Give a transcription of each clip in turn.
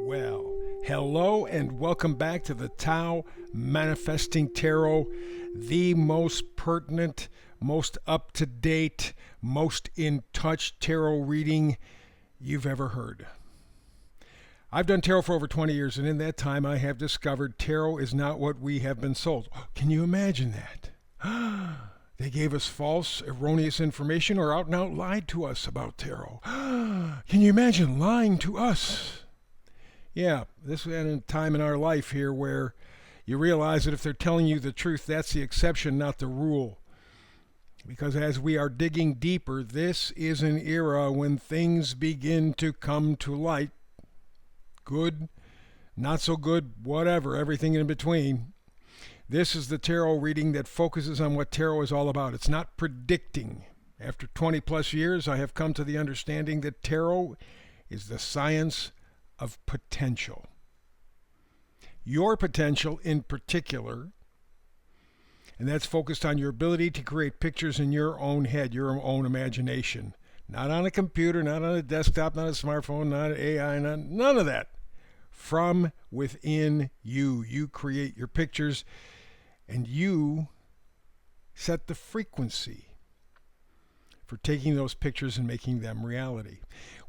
Well, hello and welcome back to the Tao Manifesting Tarot, the most pertinent, most up to date, most in touch tarot reading you've ever heard. I've done tarot for over 20 years, and in that time I have discovered tarot is not what we have been sold. Can you imagine that? They gave us false, erroneous information or out and out lied to us about tarot. Can you imagine lying to us? Yeah, this is a time in our life here where you realize that if they're telling you the truth, that's the exception, not the rule. Because as we are digging deeper, this is an era when things begin to come to light. Good, not so good, whatever, everything in between. This is the tarot reading that focuses on what tarot is all about. It's not predicting. After 20 plus years, I have come to the understanding that tarot is the science of potential. Your potential in particular, and that's focused on your ability to create pictures in your own head, your own imagination. Not on a computer, not on a desktop, not a smartphone, not AI, none of that. From within you, you create your pictures and you set the frequency for taking those pictures and making them reality.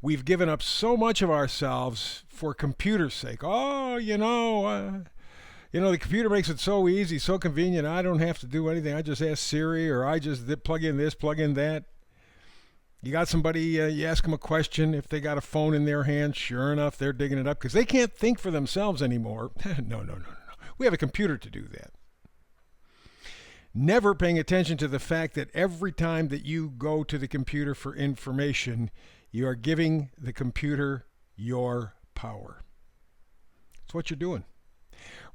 We've given up so much of ourselves for computer's sake. Oh, the computer makes it so easy, so convenient. I don't have to do anything. I just ask Siri, or I just plug in this, plug in that. You got somebody, you ask them a question. If they got a phone in their hand, sure enough, they're digging it up because they can't think for themselves anymore. No. We have a computer to do that. Never paying attention to the fact that every time that you go to the computer for information, you are giving the computer your power. That's what you're doing.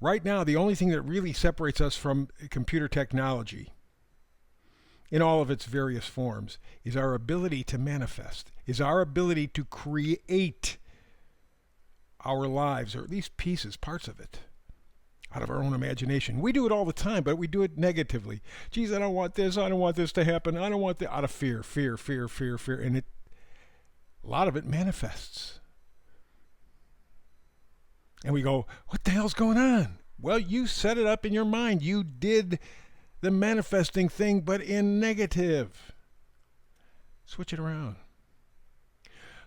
Right now, the only thing that really separates us from computer technology in all of its various forms is our ability to manifest, is our ability to create our lives, or at least pieces, parts of it, out of our own imagination. We do it all the time, but we do it negatively. Geez, I don't want this. I don't want this to happen. I don't want that. Out of fear. And a lot of it manifests. And we go, what the hell's going on? Well, you set it up in your mind. You did the manifesting thing, but in negative. Switch it around.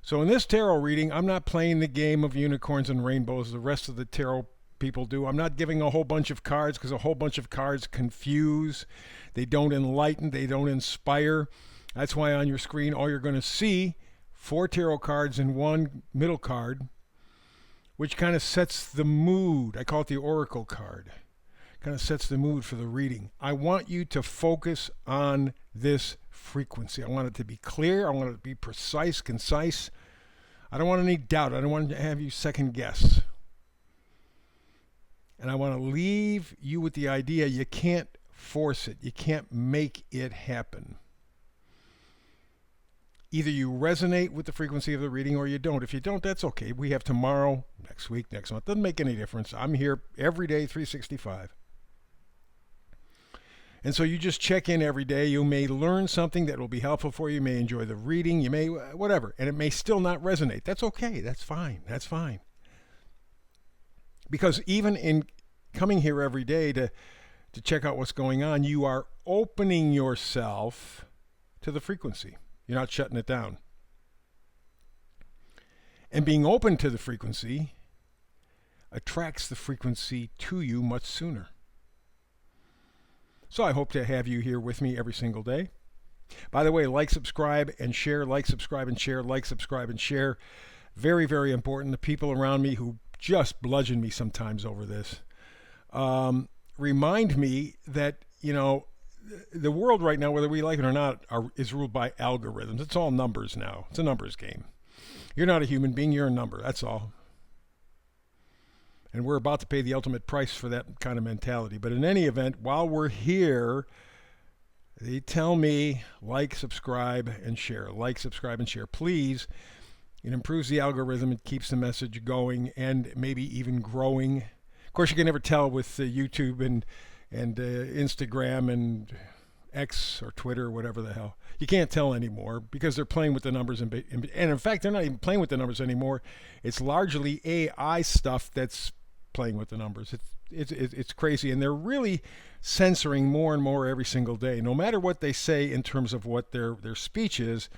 So in this tarot reading, I'm not playing the game of unicorns and rainbows the rest of the tarot people do. I'm not giving a whole bunch of cards because a whole bunch of cards confuse. They don't enlighten. They don't inspire. That's why on your screen, all you're going to see 4 tarot cards and 1 middle card, which kind of sets the mood. I call it the oracle card. Kind of sets the mood for the reading. I want you to focus on this frequency. I want it to be clear. I want it to be precise, concise. I don't want any doubt. I don't want to have you second guess. And I want to leave you with the idea you can't force it. You can't make it happen. Either you resonate with the frequency of the reading or you don't. If you don't, that's okay. We have tomorrow, next week, next month. Doesn't make any difference. I'm here every day, 365. And so you just check in every day. You may learn something that will be helpful for you. You may enjoy the reading. You may, whatever. And it may still not resonate. That's okay. That's fine. That's fine. Because even in coming here every day to check out what's going on, you are opening yourself to the frequency. You're not shutting it down. And being open to the frequency attracts the frequency to you much sooner. So I hope to have you here with me every single day. By the way, like, subscribe, and share. Like, subscribe, and share. Like, subscribe, and share. Very, very important. The people around me who just bludgeon me sometimes over this remind me that, the world right now, whether we like it or not, is ruled by algorithms. It's all numbers now. It's a numbers game. You're not a human being. You're a number. That's all. And we're about to pay the ultimate price for that kind of mentality. But in any event, while we're here, they tell me like, subscribe, and share. Like, subscribe, and share. Please. It improves the algorithm. It keeps the message going and maybe even growing. Of course, you can never tell with YouTube and Instagram and X or Twitter or whatever the hell. You can't tell anymore because they're playing with the numbers. And in fact, they're not even playing with the numbers anymore. It's largely AI stuff that's playing with the numbers. It's crazy. And they're really censoring more and more every single day. No matter what they say in terms of what their speech is,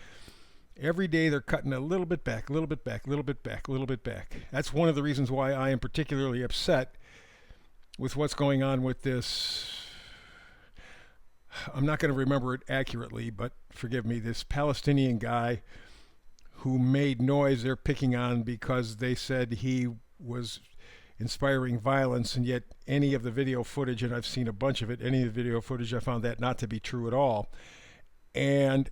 every day they're cutting a little bit back, a little bit back, a little bit back, a little bit back. That's one of the reasons why I am particularly upset with what's going on with this. I'm not going to remember it accurately, but forgive me, this Palestinian guy who made noise they're picking on because they said he was inspiring violence, and yet any of the video footage, and I've seen a bunch of it, any of the video footage, I found that not to be true at all. And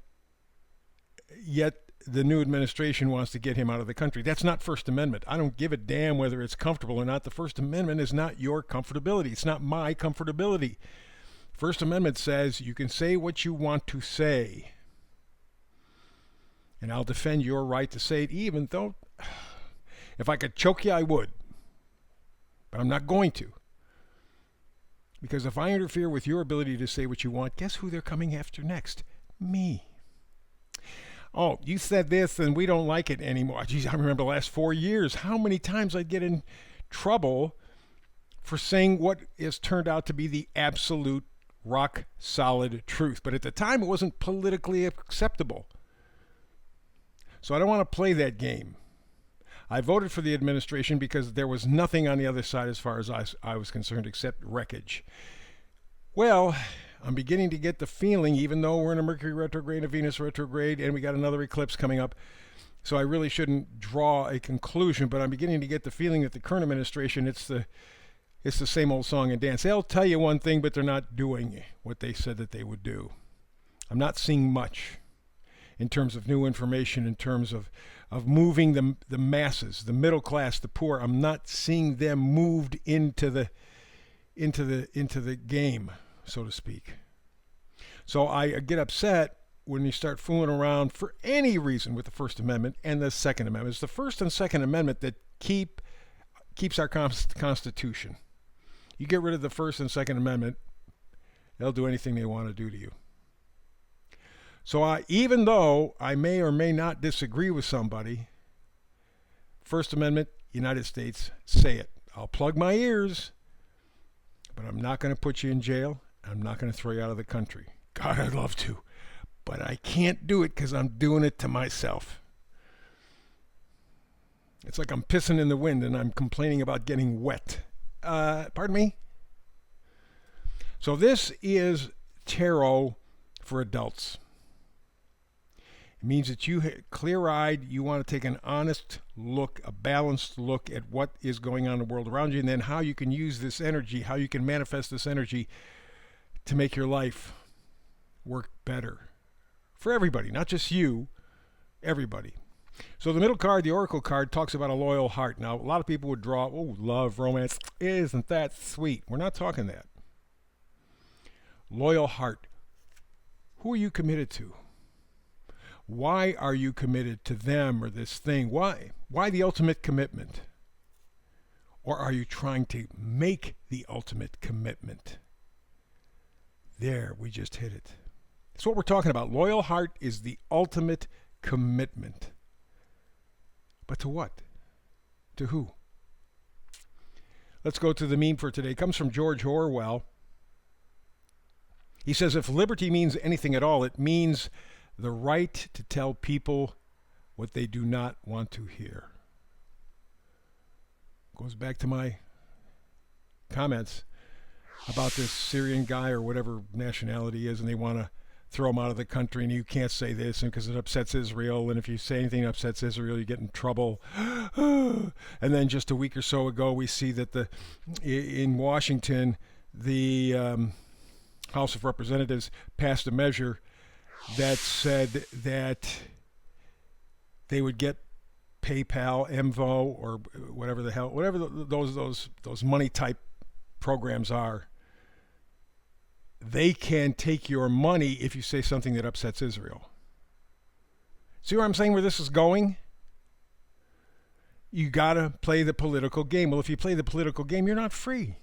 yet the new administration wants to get him out of the country. That's not First Amendment. I don't give a damn whether it's comfortable or not. The First Amendment is not your comfortability. It's not my comfortability. First Amendment says you can say what you want to say. And I'll defend your right to say it, even though if I could choke you, I would. But I'm not going to. Because if I interfere with your ability to say what you want, guess who they're coming after next? Me. Oh, you said this and we don't like it anymore. Geez, I remember the last 4 years, how many times I'd get in trouble for saying what has turned out to be the absolute rock solid truth. But at the time, it wasn't politically acceptable. So I don't want to play that game. I voted for the administration because there was nothing on the other side as far as I was concerned except wreckage. Well, I'm beginning to get the feeling, even though we're in a Mercury retrograde, a Venus retrograde, and we got another eclipse coming up, so I really shouldn't draw a conclusion, but I'm beginning to get the feeling that the current administration, it's the same old song and dance. They'll tell you one thing, but they're not doing what they said that they would do. I'm not seeing much in terms of new information, in terms of moving the masses, the middle class, the poor. I'm not seeing them moved into the game, so to speak. So I get upset when you start fooling around for any reason with the First Amendment and the Second Amendment. It's the First and Second Amendment that keeps our Constitution. You get rid of the First and Second Amendment, they'll do anything they want to do to you. So even though I may or may not disagree with somebody, First Amendment, United States, say it. I'll plug my ears, but I'm not going to put you in jail. I'm not going to throw you out of the country. God, I'd love to, but I can't do it because I'm doing it to myself. It's like I'm pissing in the wind and I'm complaining about getting wet. Pardon me? So this is tarot for adults. It means that you clear-eyed, you want to take an honest look, a balanced look at what is going on in the world around you, and then how you can use this energy, how you can manifest this energy to make your life work better for everybody, not just you, everybody. So the middle card, the Oracle card, talks about a loyal heart. Now, a lot of people would draw, oh, love, romance, isn't that sweet? We're not talking that. Loyal heart. Who are you committed to? Why are you committed to them or this thing? Why the ultimate commitment? Or are you trying to make the ultimate commitment? There, we just hit it. That's what we're talking about. Loyal heart is the ultimate commitment. But to what? To who? Let's go to the meme for today. It comes from George Orwell. He says, if liberty means anything at all, it means the right to tell people what they do not want to hear. Goes back to my comments about this Syrian guy or whatever nationality he is, and they want to throw him out of the country, and you can't say this because it upsets Israel, and if you say anything that upsets Israel, you get in trouble. And then just a week or so ago, we see that in Washington, the House of Representatives passed a measure that said that they would get PayPal, MVO, or whatever the hell, whatever those money type programs are. They can take your money if you say something that upsets Israel. See where I'm saying where this is going? You got to play the political game. Well, if you play the political game, you're not free.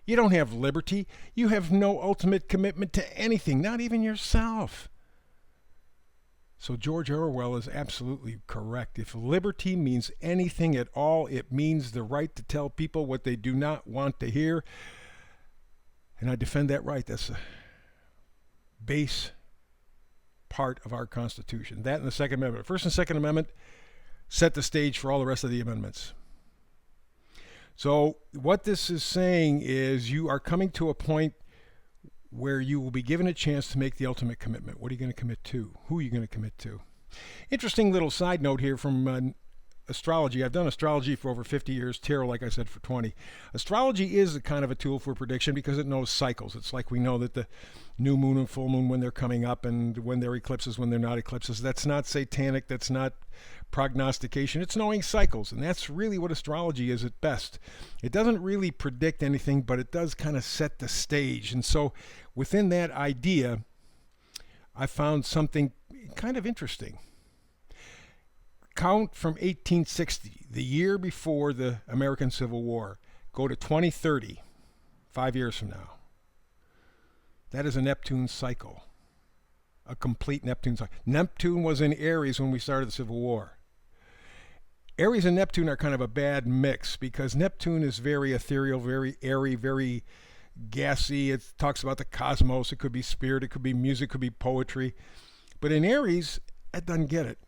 You don't have liberty. You have no ultimate commitment to anything, not even yourself. So George Orwell is absolutely correct. If liberty means anything at all, it means the right to tell people what they do not want to hear. And I defend that right. That's a base part of our Constitution. That and the Second Amendment. First and Second Amendment set the stage for all the rest of the amendments. So what this is saying is you are coming to a point where you will be given a chance to make the ultimate commitment. What are you going to commit to? Who are you going to commit to? Interesting little side note here from astrology. I've done astrology for over 50 years, tarot, like I said, for 20. Astrology is a kind of a tool for prediction because it knows cycles. It's like we know that the new moon and full moon, when they're coming up, and when they're eclipses, when they're not eclipses. That's not satanic. That's not prognostication. It's knowing cycles, and that's really what astrology is at best. It doesn't really predict anything, but it does kind of set the stage. And so within that idea, I found something kind of interesting. Count from 1860, the year before the American Civil War, go to 2030, 5 years from now. That is a Neptune cycle, a complete Neptune cycle. Neptune was in Aries when we started the Civil War. Aries and Neptune are kind of a bad mix because Neptune is very ethereal, very airy, very gassy. It talks about the cosmos. It could be spirit. It could be music. It could be poetry. But in Aries, that doesn't get it.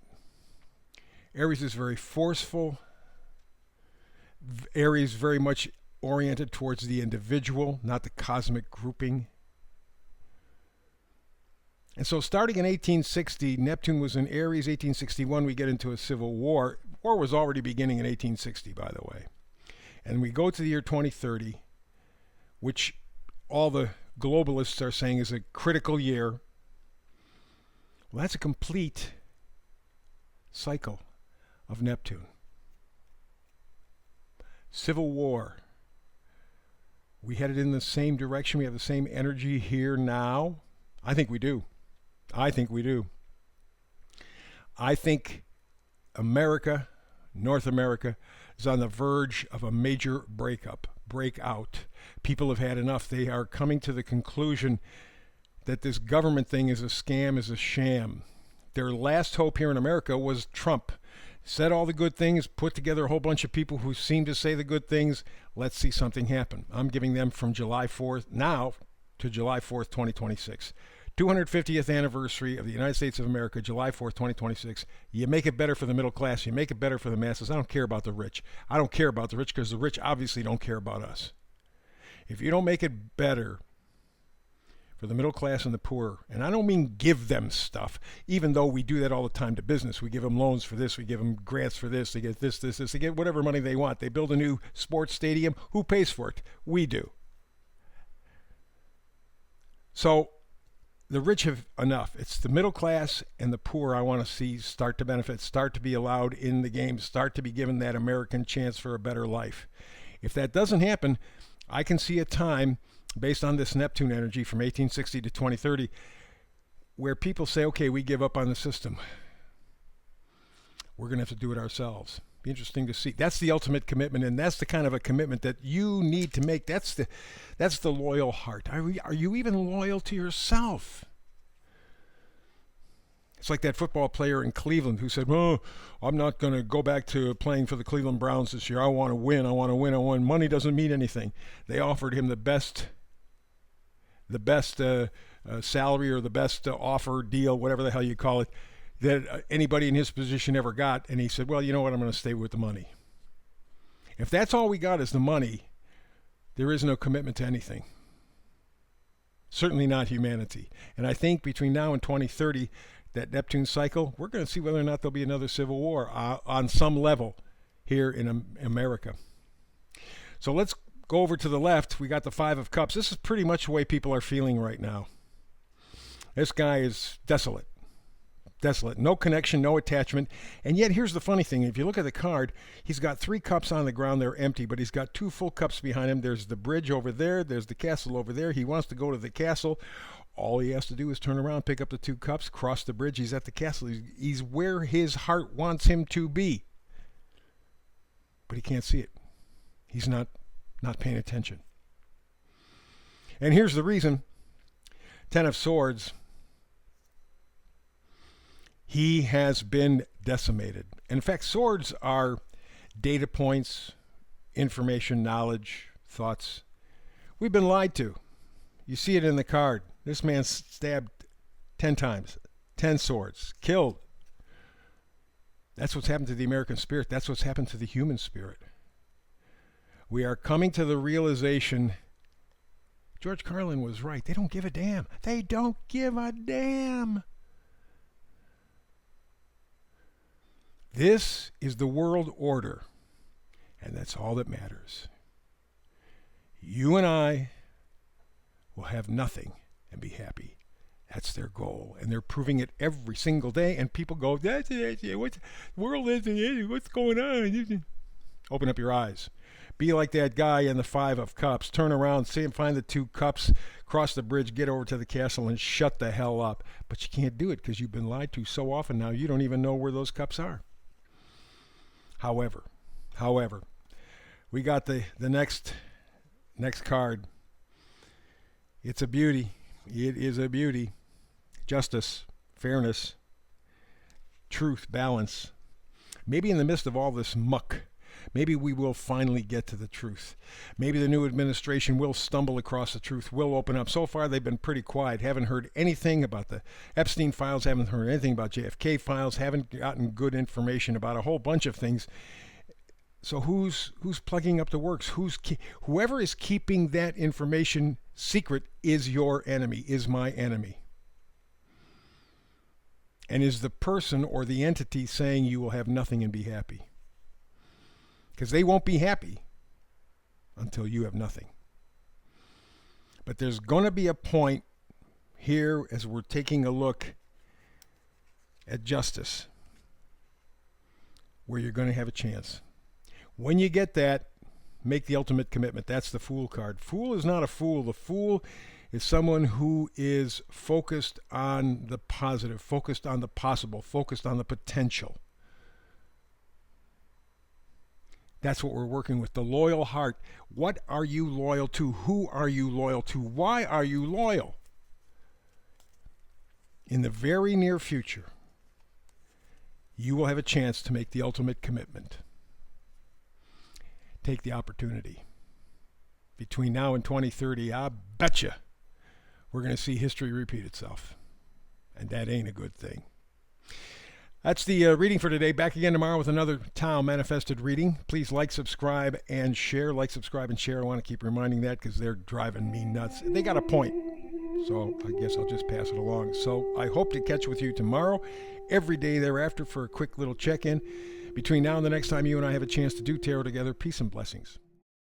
Aries is very forceful. Aries very much oriented towards the individual, not the cosmic grouping. And so starting in 1860, Neptune was in Aries. 1861, we get into a civil war. War was already beginning in 1860, by the way. And we go to the year 2030, which all the globalists are saying is a critical year. Well, that's a complete cycle of Neptune. Civil war. We headed in the same direction. We have the same energy here now. I think we do. I think we do. I think America, North America, is on the verge of a major breakout. People have had enough. They are coming to the conclusion that this government thing is a scam, is a sham. Their last hope here in America was Trump. Said all the good things, put together a whole bunch of people who seem to say the good things. Let's see something happen. I'm giving them from July 4th now to July 4th, 2026. 250th anniversary of the United States of America, July 4th, 2026. You make it better for the middle class. You make it better for the masses. I don't care about the rich. I don't care about the rich because the rich obviously don't care about us. If you don't make it better for the middle class and the poor, and I don't mean give them stuff, even though we do that all the time to business. We give them loans for this. We give them grants for this. They get this. They get whatever money they want. They build a new sports stadium. Who pays for it? We do. So the rich have enough. It's the middle class and the poor I want to see start to benefit, start to be allowed in the game, start to be given that American chance for a better life. If that doesn't happen, I can see a time based on this Neptune energy from 1860 to 2030 where people say, okay, we give up on the system. We're going to have to do it ourselves. Be interesting to see. That's the ultimate commitment, and that's the kind of a commitment that you need to make. That's the loyal heart. Are you even loyal to yourself? It's like that football player in Cleveland who said, "Oh, I'm not going to go back to playing for the Cleveland Browns this year. I want to win. I want to win. I want money doesn't mean anything." They offered him the best salary or the best offer, deal, whatever the hell you call it, that anybody in his position ever got. And he said, well, you know what? I'm going to stay with the money. If that's all we got is the money, there is no commitment to anything. Certainly not humanity. And I think between now and 2030, that Neptune cycle, we're going to see whether or not there'll be another civil war on some level here in America. So let's go over to the left. We got the Five of Cups. This is pretty much the way people are feeling right now. This guy is desolate. Desolate. No connection, no attachment. And yet here's the funny thing. If you look at the card, he's got 3 cups on the ground. They're empty, but he's got 2 full cups behind him. There's the bridge over there. There's the castle over there. He wants to go to the castle. All he has to do is turn around, pick up the 2 cups, cross the bridge. He's at the castle. He's where his heart wants him to be. But he can't see it. He's not paying attention. And here's the reason. Ten of Swords. He has been decimated. In fact, swords are data points, information, knowledge, thoughts. We've been lied to. You see it in the card. This man stabbed 10 times, 10 swords, killed. That's what's happened to the American spirit. That's what's happened to the human spirit. We are coming to the realization, George Carlin was right. They don't give a damn. They don't give a damn. This is the world order, and that's all that matters. You and I will have nothing and be happy. That's their goal, and they're proving it every single day, and people go, that's it, what world is it, what's going on? Open up your eyes. Be like that guy in the Five of Cups. Turn around, see him, find the two cups, cross the bridge, get over to the castle, and shut the hell up. But you can't do it because you've been lied to so often now you don't even know where those cups are. However, we got the next card. It's a beauty. It is a beauty. Justice, fairness, truth, balance. Maybe in the midst of all this muck, maybe we will finally get to the truth. Maybe the new administration will stumble across the truth, will open up. So far, they've been pretty quiet. Haven't heard anything about the Epstein files, haven't heard anything about JFK files, haven't gotten good information about a whole bunch of things. So who's plugging up the works? Whoever is keeping that information secret is your enemy, is my enemy. And is the person or the entity saying you will have nothing and be happy. Because they won't be happy until you have nothing. But there's going to be a point here as we're taking a look at justice where you're going to have a chance. When you get that, make the ultimate commitment. That's the Fool card. Fool is not a fool. The Fool is someone who is focused on the positive, focused on the possible, focused on the potential. That's what we're working with. The loyal heart. What are you loyal to? Who are you loyal to? Why are you loyal? In the very near future, you will have a chance to make the ultimate commitment. Take the opportunity. Between now and 2030, I betcha we're going to see history repeat itself. And that ain't a good thing. That's the reading for today. Back again tomorrow with another Tao Manifested reading. Please like, subscribe, and share. Like, subscribe, and share. I want to keep reminding that because they're driving me nuts. They got a point. So I guess I'll just pass it along. So I hope to catch with you tomorrow, every day thereafter for a quick little check-in. Between now and the next time you and I have a chance to do tarot together, peace and blessings.